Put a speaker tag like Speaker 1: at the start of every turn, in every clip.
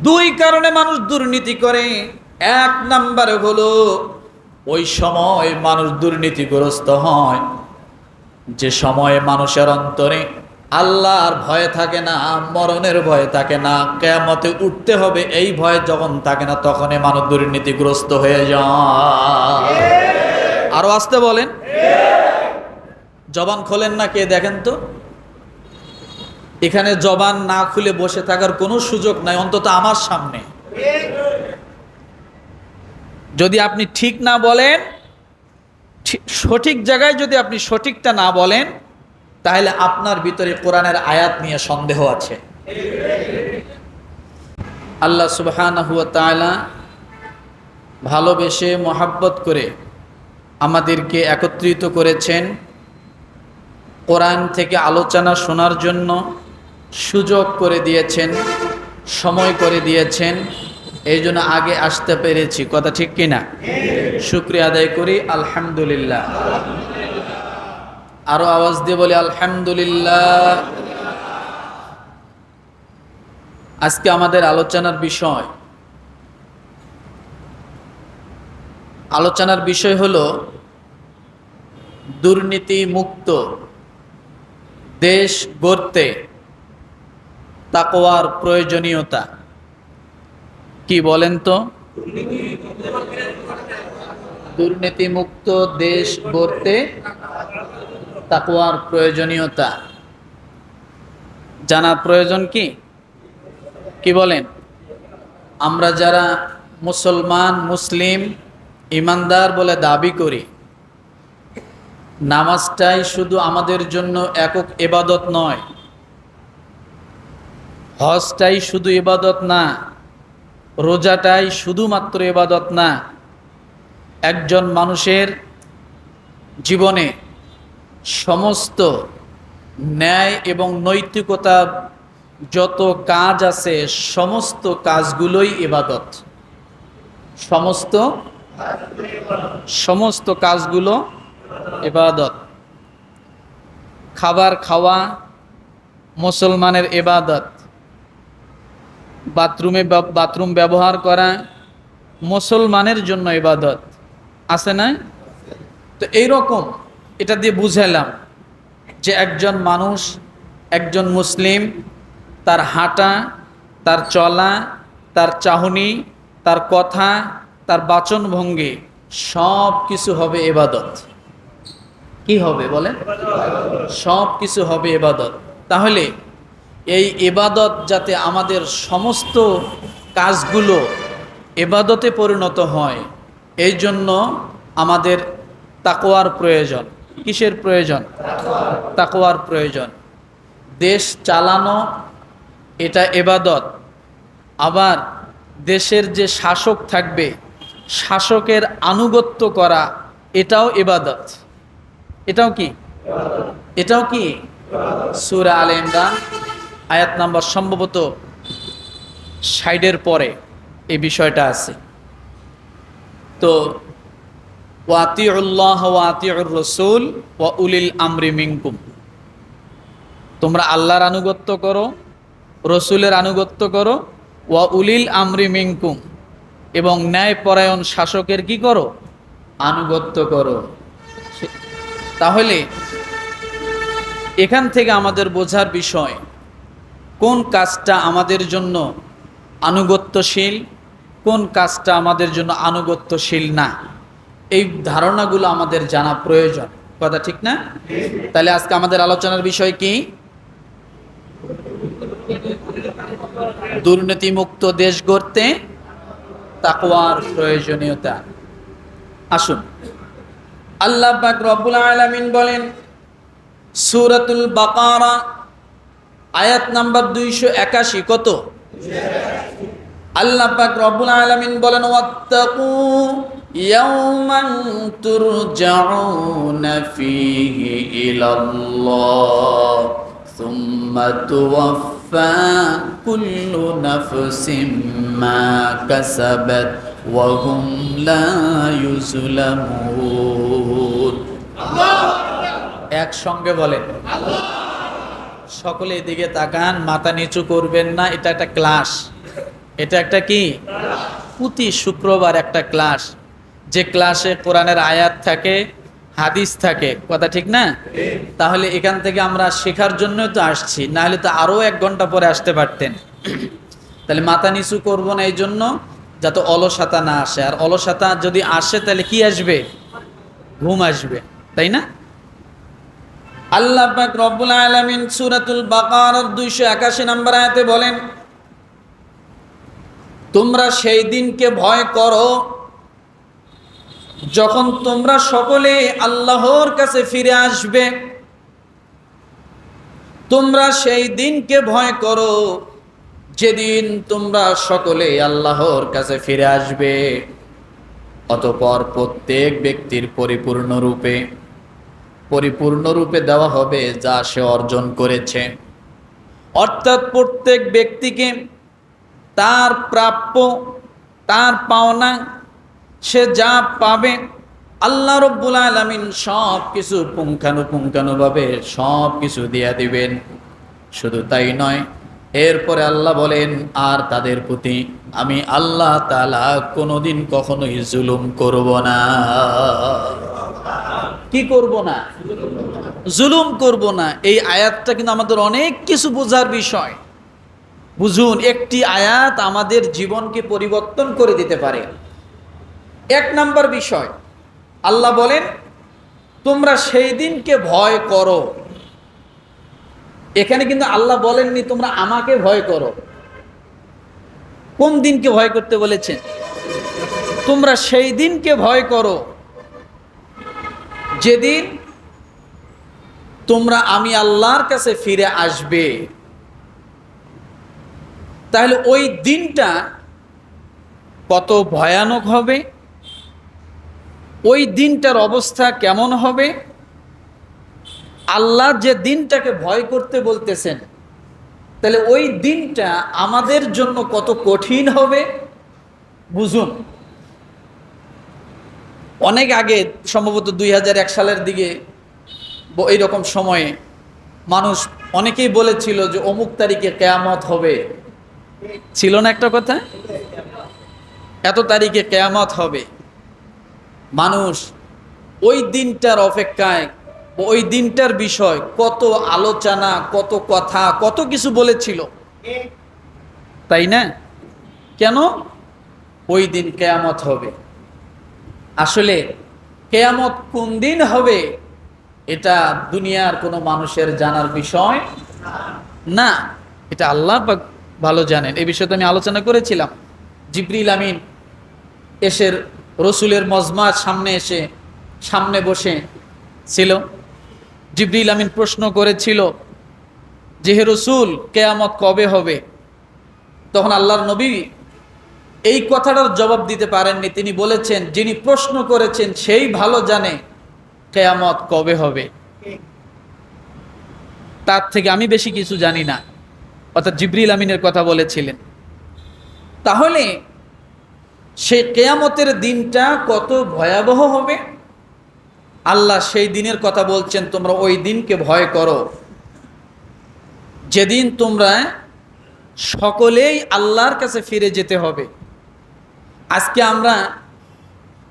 Speaker 1: দুই কারণে মানুষ দুর্নীতি করে। এক নম্বরে হলো ওই সময় মানুষ দুর্নীতিগ্রস্ত হয় যে সময়ে মানুষের অন্তরে আল্লাহর ভয় থাকে না, মরণের ভয় থাকে না, কিয়ামতে উঠতে হবে এই ভয় যখন থাকে না, তখনই মানুষ দুর্নীতিগ্রস্ত হয়ে যায়। আরো আসতে বলেন, জবান খোলেন না কে দেখেন তো। এখানে জবান না খুলে বসে থাকার কোনো সুযোগ নাই, অন্তত আমার সামনে। যদি আপনি ঠিক না বলেন, সঠিক জায়গায় যদি আপনি সঠিকটা না বলেন, তাহলে আপনার ভিতরে কোরআনের আয়াত নিয়ে সন্দেহ আছে। আল্লাহ সুবহানাহু ওয়া তাআলা ভালোবেসে মহাব্বত করে আমাদেরকে একত্রিত করেছেন, কোরআন থেকে আলোচনা শোনার জন্য সুযোগ করে দিয়েছেন, সময় করে দিয়েছেন। এই জন্য আগে আসতে পেরেছি, কথা ঠিক কিনা? শুকরিয়া আদায় করি, আলহামদুলিল্লাহ। আরো আওয়াজ দিয়ে বলি আলহামদুলিল্লাহ। আজকে আমাদের আলোচনার বিষয় হলো দুর্নীতি মুক্ত দেশ গড়তে তাকওয়ার প্রয়োজনীয়তা। কি বলেন তো? দুর্নীতি মুক্ত দেশ গড়তে তাকওয়ার প্রয়োজনীয়তা জানা প্রয়োজন। কি বলেন? আমরা যারা মুসলমান, মুসলিম, ইমানদার বলে দাবি করি, নামাজটাই শুধু আমাদের জন্য একক ইবাদত নয়, হজটাই শুধু ইবাদত না, রোজাটাই শুধুমাত্র ইবাদত না। একজন মানুষের জীবনে সমস্ত ন্যায় এবং নৈতিকতা যত কাজ আছে, সমস্ত কাজগুলোই ইবাদত। সমস্ত কাজগুলো ইবাদত। খাবার খাওয়া মুসলমানের ইবাদত, বাথরুম ব্যবহার করা মুসলমানের জন্য ইবাদত, আছে না? তো এইরকম এটা দিয়ে বুঝাইলাম যে একজন মানুষ, একজন মুসলিম, তার হাঁটা, তার চলা, তার চাহনি, তার কথা, তার বাচনভঙ্গি সব কিছু হবে ইবাদত। কি হবে বলেন? সব কিছু হবে ইবাদত। তাহলে এই ইবাদত যাতে আমাদের সমস্ত কাজগুলো ইবাদতে পরিণত হয়, এই জন্য আমাদের তাকওয়ার প্রয়োজন। কিসের প্রয়োজন? তাকওয়ার প্রয়োজন। দেশ চালানো এটা ইবাদত। আবার দেশের যে শাসক থাকবে, শাসকের আনুগত্য করা এটাও ইবাদত। এটাও কি? সূরা আলে ইমরান আয়াত নাম্বার সম্ভবত 60-এর পরে এই বিষয়টা আছে। তো ওয়াতিউল্লাহ ওয়া আতিউর রাসূল ওয়া উলিল আমরি মিনকুম, তোমরা আল্লাহর আনুগত্য করো, রসুলের আনুগত্য করো, ওয়া উলিল আমরি মিনকুম, এবং ন্যায়পরায়ণ শাসকের কি করো? আনুগত্য করো। তাহলে এখান থেকে আমাদের বোঝার বিষয়, কোন কাজটা আমাদের জন্য আনুগত্যশীল, কোন কাজটা আমাদের জন্য আনুগত্যশীল না, এই ধারণাগুলো আমাদের জানা প্রয়োজন। কথা ঠিক না? তাহলে আজকে আমাদের আলোচনার বিষয় কি? দুর্নীতিমুক্ত দেশ গড়তে তাকওয়ার প্রয়োজনীয়তা। আসুন, আল্লাহ পাক রব্বুল আলামিন বলেন সূরাতুল বাকারা আয়াত নাম্বার 281। কত? আল্লাহ পাক রব্বুল আলামিন বলেন ওয়াত্তাকু ইয়াওমান তুরজাউনা ফীহি ইলাল্লাহ সুম্মা তুওয়াফফা কুল্লু নাফসিম মা কাসাবাত ওয়া হুম লা ইউজলামুন। একসঙ্গে বলেন সকলে এদিকে তাকান, মাথা নিচু করবেন না, এটা একটা ক্লাস। এটা একটা কি প্রতি শুক্রবার একটা ক্লাস, যে ক্লাসে কোরআনের আয়াত থাকে, হাদিস থাকে, কথা ঠিক না? তাহলে এখান থেকে আমরা শেখার জন্যই তো আসছি, না হলে তো আরও 1 ঘন্টা পরে আসতে পারতেন। তাহলে মাথা নিচু করবো না এই জন্য যাতে অলসতা না আসে, আর অলসতা যদি আসে তাহলে কি আসবে? ঘুম আসবে, তাই না? আল্লাহ পাক রব্বুল আলামিন সূরাতুল বাকারার 281 নম্বর আয়াতে বলেন, তোমরা সেই দিনকে ভয় করো যখন তোমরা সকলে আল্লাহর কাছে ফিরে আসবে। তোমরা সেই দিনকে ভয় করো যেদিন তোমরা সকলে আল্লাহর কাছে ফিরে আসবে। অতঃপর প্রত্যেক ব্যক্তির পরিপূর্ণরূপে দেওয়া হবে যা সে অর্জন করেছে। অর্থাৎ প্রত্যেক ব্যক্তিকে তার প্রাপ্য, তার পাওনা, সে যা পাবে আল্লাহ রব্বুল আলামিন সব কিছু পুঙ্খানুপুঙ্খানুভাবে সব কিছু দিয়ে দিবেন। শুধু তাই নয়, এরপরে আল্লাহ বলেন, আর তাদের প্রতি আমি আল্লাহ তাআলা কোনোদিন কখনোই জুলুম করব না। কি করব না? জুলুম করব না। এই আয়াতটা কিন্তু আমাদের অনেক কিছু বোঝার বিষয়। বুঝুন, একটি আয়াত আমাদের জীবনকে পরিবর্তন করে দিতে পারে। 1 নম্বর বিষয়, আল্লাহ বলেন তোমরা সেই দিনকে ভয় করো। এখানে কিন্তু আল্লাহ বলেননি তোমরা আমাকে ভয় করো। কোন দিনকে ভয় করতে বলেছেন? তোমরা সেই দিনকে ভয় করো যেদিন তোমরা আমি আল্লাহর কাছে ফিরে আসবে। তাহলে ওই দিনটা কত ভয়ানক হবে, ওই দিনটার অবস্থা কেমন হবে, আল্লাহ যে দিনটাকে ভয় করতে বলতেছেন, তাহলে ওই দিনটা আমাদের জন্য কত কঠিন হবে বুঝুন। অনেক আগে, সম্ভবত 2001 সালের দিকে এইরকম সময়ে মানুষ অনেকেই বলেছিল যে অমুক তারিখে কেয়ামত হবে। ছিল না একটা কথা? এত তারিখে কেয়ামত হবে। মানুষ ওই দিনটার অপেক্ষায়, ওই দিনটার বিষয় কত আলোচনা, কত কথা, কত কিছু বলেছিল, তাই না? কেন? ওই দিন কেয়ামত হবে। আসলে কেয়ামত কোন দিন হবে এটা দুনিয়ার কোনো মানুষের জানার বিষয় না, এটা আল্লাহ পাক ভালো জানেন। এই বিষয়ে তো আমি আলোচনা করেছিলাম। জিবরিল আমিন এসে রসুলের মজমার সামনে বসে ছিল। জিবরিল আমিন প্রশ্ন করেছিল যে, হে রসুল, কেয়ামত কবে হবে? তখন আল্লাহর নবী এই কথাটার জবাব দিতে পারেননি। তিনি বলেছেন, যিনি প্রশ্ন করেছেন সেই ভালো জানে কেয়ামত কবে হবে, তার থেকে আমি বেশি কিছু জানি না। অর্থাৎ জিবরিল আমিনের কথা বলেছিলেন। তাহলে সেই কেয়ামতের দিনটা কত ভয়াবহ হবে, আল্লাহ সেই দিনের কথা বলছেন, তোমরা ওই দিনকে ভয় করো যেদিন তোমরা সকলেই আল্লাহর কাছে ফিরে যেতে হবে। আজকে আমরা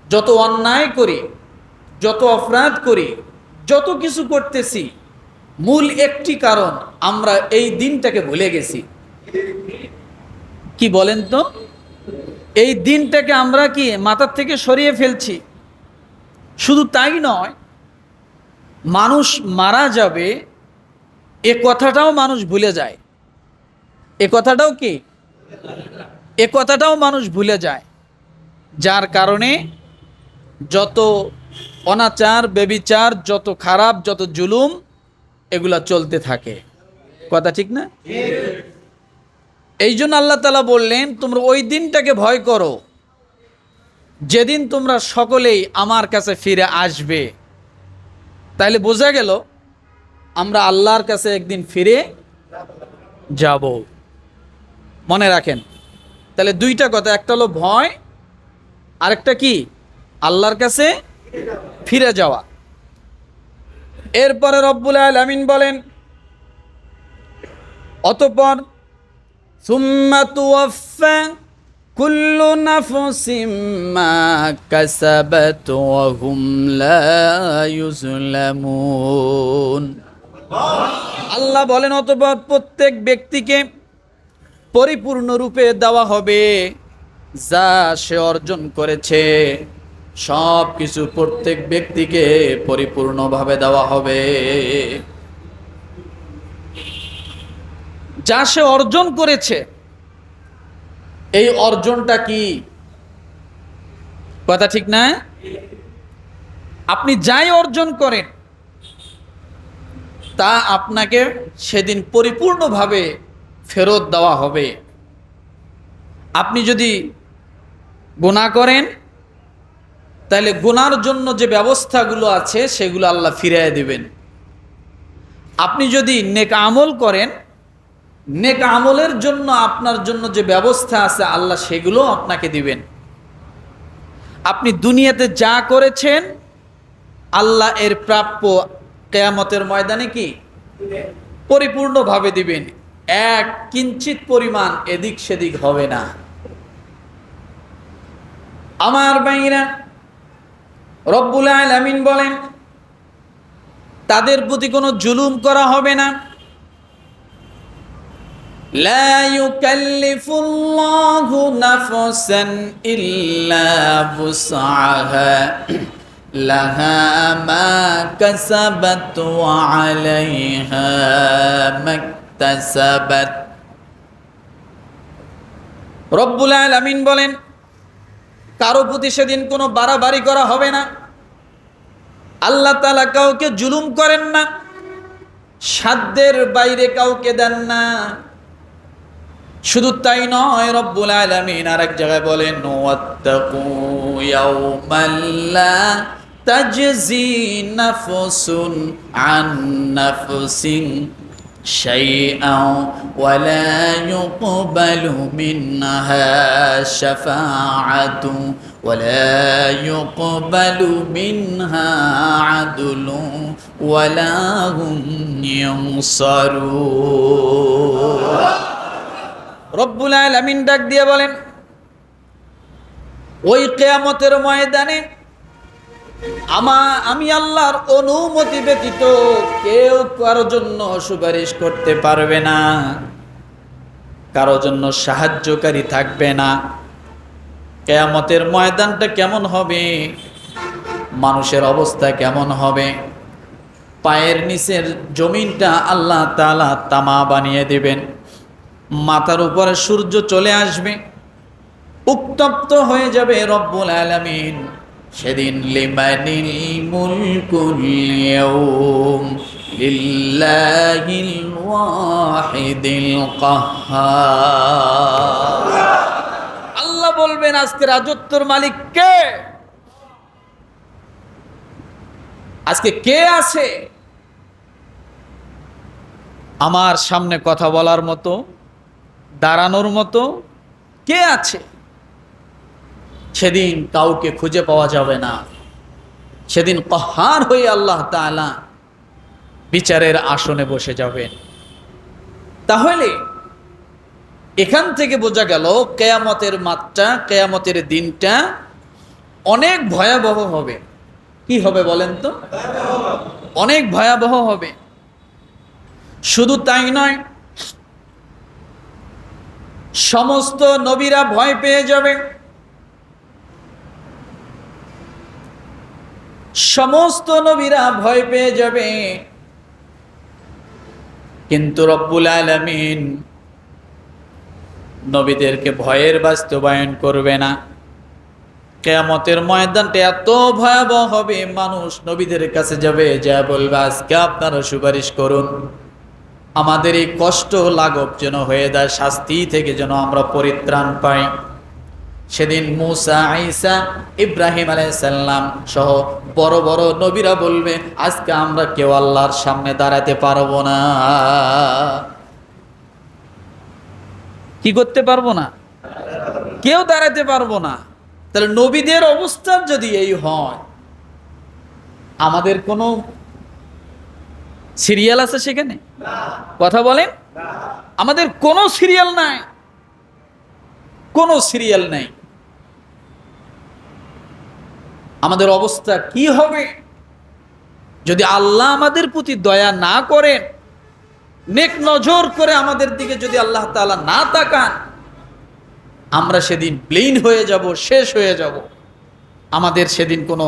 Speaker 1: যত অন্যায় করি, যত অপরাধ করি, যত কিছু করতেছি, মূল একটি কারণ, আমরা এই দিনটাকে ভুলে গেছি। কি বলেন তো? এই দিনটাকে আমরা কি মাথার থেকে সরিয়ে ফেলছি। শুধু তাই নয়, মানুষ মারা যাবে এ কথাটাও মানুষ ভুলে যায়। এ কথাটাও মানুষ ভুলে যায়, যার কারণে যত অনাচার, বেবিচার, যত খারাপ, যত জুলুম, এগুলা চলতে থাকে। কথা ঠিক না? এই জন্য আল্লাহ তাআলা বললেন, তোমরা ওই দিনটাকে ভয় করো যেদিন তোমরা সকলেই আমার কাছে ফিরে আসবে। তাইলে বোঝা গেল আমরা আল্লাহর কাছে একদিন ফিরে যাব। মনে রাখেন, তাহলে দুইটা কথা, একটা হলো ভয়, আরেকটা কি? আল্লাহর কাছে ফিরে যাওয়া। এরপরে রব্বুল আলামিন বলেন, অতঃপর সুম্মা তুওয়াফা কুল্লু নাফসিম মা কাসাবাত ওয়া হুম লা ইউজলামুন। আল্লাহ বলেন, অতঃপর প্রত্যেক ব্যক্তিকে পরিপূর্ণরূপে দেওয়া হবে যা সে অর্জন করেছে। সব কিছু প্রত্যেক ব্যক্তিকে পরিপূর্ণভাবে দেওয়া হবে। যা সে অর্জন করেছে, এই অর্জনটা কি? কথা ঠিক না? আপনি যাই অর্জন করেন তা আপনাকে সেদিন পরিপূর্ণভাবে ফেরত দেওয়া হবে। আপনি যদি গুনাহ করেন তাহলে গুনার জন্য যে ব্যবস্থাগুলো আছে সেগুলো আল্লাহ ফিরিয়ে দিবেন। আপনি যদি নেক আমল করেন, নেক আমলের জন্য আপনার জন্য যে ব্যবস্থা আছে আল্লাহ সেগুলো আপনাকে দিবেন। আপনি দুনিয়াতে যা করেছেন আল্লাহ এর প্রাপ্য কিয়ামতের ময়দানে কি পরিপূর্ণভাবে দিবেন। এক কিঞ্চিত পরিমাণ এদিক সেদিক হবে না। আমার ভাইরা, রব্বুল আলামিন বলেন তাদের প্রতি কোনো জুলুম করা হবে না। লা ইউকাল্লিফুল্লাহু নাফসান ইল্লা বুসআহা লাহা মা কাসাবাত ওয়া আলাইহা মাকতাসাবাত। রব্বুল আলামিন বলেন কারো প্রতি সেদিন কোনো বাড়াবাড়ি করা হবে না। আল্লাহ তাআলা কাউকে জুলুম করেন না, সাধ্যের বাইরে কাউকে দেন না। শুধু তাই নয়, রব্বুল আলামিন আরেক জায়গায় বলেন ওয়াত্তাকু ইয়াওমান লা তাজজি নাফসুন আন নাফসিন শাইআন ওয়া লা ইউকবালু মিনহা শাফাআতু ওয়া লা ইউকবালু মিনহা আদলু ওয়া লা হুম ইউনসারুন। রব্বুল আলামিন ডাক দিয়ে বলেন ওই কিয়ামতের ময়দানে আমি আল্লাহর অনুমতি ব্যতীত কেউ কারোর জন্য সুপারিশ করতে পারবে না, কারোর জন্য সাহায্যকারী থাকবে না। কিয়ামতের ময়দানটা কেমন হবে, মানুষের অবস্থা কেমন হবে? পায়ের নিচের জমিনটা আল্লাহ তাআলা তামা বানিয়ে দেবেন, মাথার উপরে সূর্য চলে আসবে, উত্তপ্ত হয়ে যাবে। রব্বুল আলামিন সেদিন লিমানিল মুলকুল ইয়াউম লিল্লাহিল ওয়াহিদিল কাহ্হার। আল্লাহ বলবেন আজকে রাজত্বের মালিক কে? আজকে কে আছে আমার সামনে কথা বলার মতো, দাঁড়ানোর মতো? কে আছে? সেদিন কাউকে খুঁজে পাওয়া যাবে না। সেদিন কাহ্হার হয়ে আল্লাহ তাআলা বিচারের আসনে বসে যাবেন। তাহলে এখান থেকে বোঝা গেল কিয়ামতের মাত্রা, কিয়ামতের দিনটা অনেক ভয়াবহ হবে। কি হবে বলেন তো? অনেক ভয়াবহ হবে। শুধু তাই নয়, সমস্ত নবীরা ভয় পেয়ে যাবে, সমস্ত নবীরা ভয় পেয়ে যাবে। কিন্তু রব্বুল আলামিন নবীদেরকে ভয়ের বাস্তবায়ন করবে না। কিয়ামতের ময়দানটা এত ভয়াবহ হবে, মানুষ নবীদের কাছে যাবে, যা বলবে আজকে আপনারা সুপারিশ করুন, আমাদের এই কষ্ট লাঘব যেন হয়ে যায়, শাস্তি থেকে যেন আমরা পরিত্রাণ পাই। সেদিন মূসা, ঈসা, ইব্রাহিম আলাইহিস সালাম সহ বড় বড় নবীরা বলবে আজকে আমরা কেউ আল্লাহর সামনে দাঁড়াতে পারবো না। কি করতে পারবো না? কেউ দাঁড়াতে পারবো না। তাহলে নবীদের অবস্থা যদি এই হয়, আমাদের কোনো সিরিয়াল আছে সেখানে? কথা বলেন, আমাদের কোনো সিরিয়াল নাই। কোনো সিরিয়াল নেই। আমাদের অবস্থা কি হবে যদি আল্লাহ আমাদের প্রতি দয়া না করেন, নেক নজর করে আমাদের দিকে যদি আল্লাহ তাআলা না তাকান? আমরা সেদিন ব্লেইন হয়ে যাব, শেষ হয়ে যাব। আমাদের সেদিন কোনো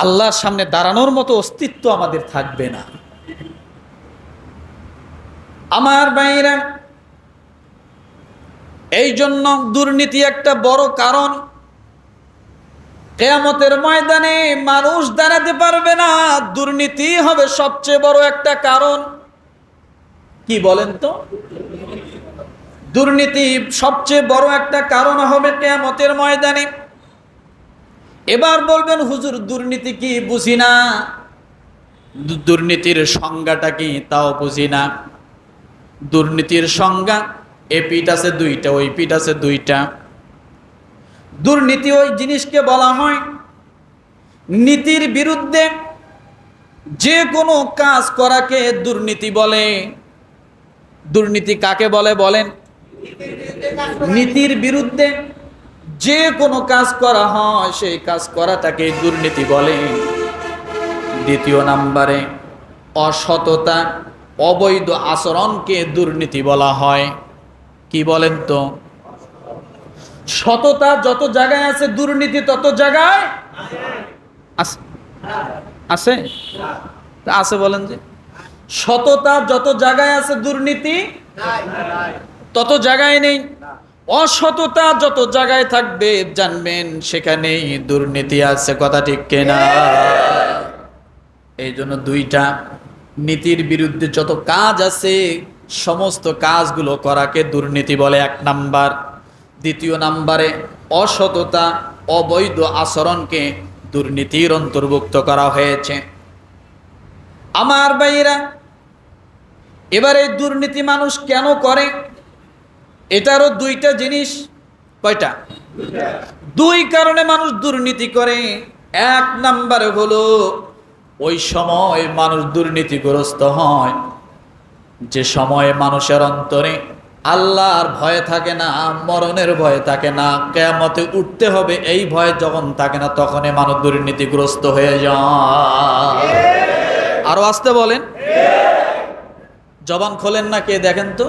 Speaker 1: আল্লাহর সামনে দাঁড়ানোর মতো অস্তিত্ব আমাদের থাকবে না। আমার ভাইরা, এই জন্য দুর্নীতি একটা বড় কারণ। কিয়ামতের ময়দানে মানুষ দাঁড়াতে পারবে না, দুর্নীতি হবে সবচেয়ে বড় একটা কারণ। কি বলেন তো? দুর্নীতি সবচেয়ে বড় একটা কারণ হবে কিয়ামতের ময়দানে। এবার বলবেন, হুজুর দুর্নীতি কি বুঝি না, দুর্নীতির সংজ্ঞাটা কি তাও বুঝি না। দুর্নীতির সংজ্ঞা, এ পিঠ আছে দুইটা, ওই পিঠ আছে দুইটা। দুর্নীতি ওই জিনিসকে বলা হয় নীতির বিরুদ্ধে যে কোনো কাজ করাকে দুর্নীতি বলে। দুর্নীতি কাকে বলে বলেন? নীতির বিরুদ্ধে যে কোনো কাজ করা হয় সেই কাজ করাটাকে দুর্নীতি বলে। দ্বিতীয় নাম্বারে অসততা, অবৈধ আচরণকে দুর্নীতি বলা হয়। কি বলেন তো? সততা যত জায়গায় আছে, দুর্নীতি তত জায়গায় আছে। আছে বলেন যে সততা যত জায়গায় আছে, দুর্নীতি তত জায়গায় নেই। অসততা যত জায়গায় থাকবে জানবেন সেখানেই দুর্নীতি আছে। কথা ঠিক কিনা? এই জন্য দুইটা, নীতির বিরুদ্ধে যত কাজ আছে সমস্ত কাজগুলো করাকে দুর্নীতি বলে, এক নাম্বার। দ্বিতীয় নাম্বারে অসততা, অবৈধ আচরণকে দুর্নীতির অন্তর্ভুক্ত করা হয়েছে। আমার ভাইয়েরা, এবারে দুর্নীতি মানুষ কেন করে? এটারও দুইটা জিনিস। কয়টা? দুই কারণে মানুষ দুর্নীতি করে। এক নাম্বারে হলো ওই সময় মানুষ দুর্নীতিগ্রস্ত হয় যে সময়ে মানুষের অন্তরে আল্লাহর ভয় থাকে না, মরণের ভয় থাকে না, কিয়ামতে উঠতে হবে এই ভয় যখন থাকে না, তখনই মানুষ দুর্নীতিগ্রস্ত হয়ে যায়। আরো আসতে বলেন। জবান খোলেন না কে, দেখেন তো।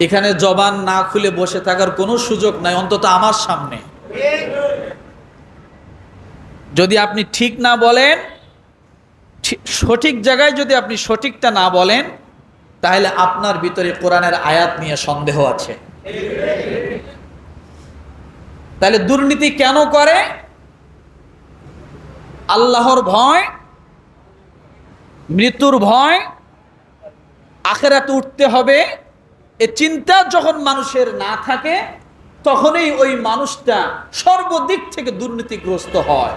Speaker 1: এখানে জবান না খুলে বসে থাকার কোনো সুযোগ নাই, অন্তত আমার সামনে। যদি আপনি ঠিক না বলেন, সঠিক জায়গায় যদি আপনি সঠিকটা না বলেন, তাহলে আপনার ভিতরে কোরআনের আয়াত নিয়ে সন্দেহ আছে। তাহলে দুর্নীতি কেন করে? আল্লাহর ভয়, মৃত্যুর ভয়, আখিরাতে উঠতে হবে, এ চিন্তা যখন মানুষের না থাকে তখনই ওই মানুষটা সর্বদিক থেকে দুর্নীতিগ্রস্ত হয়।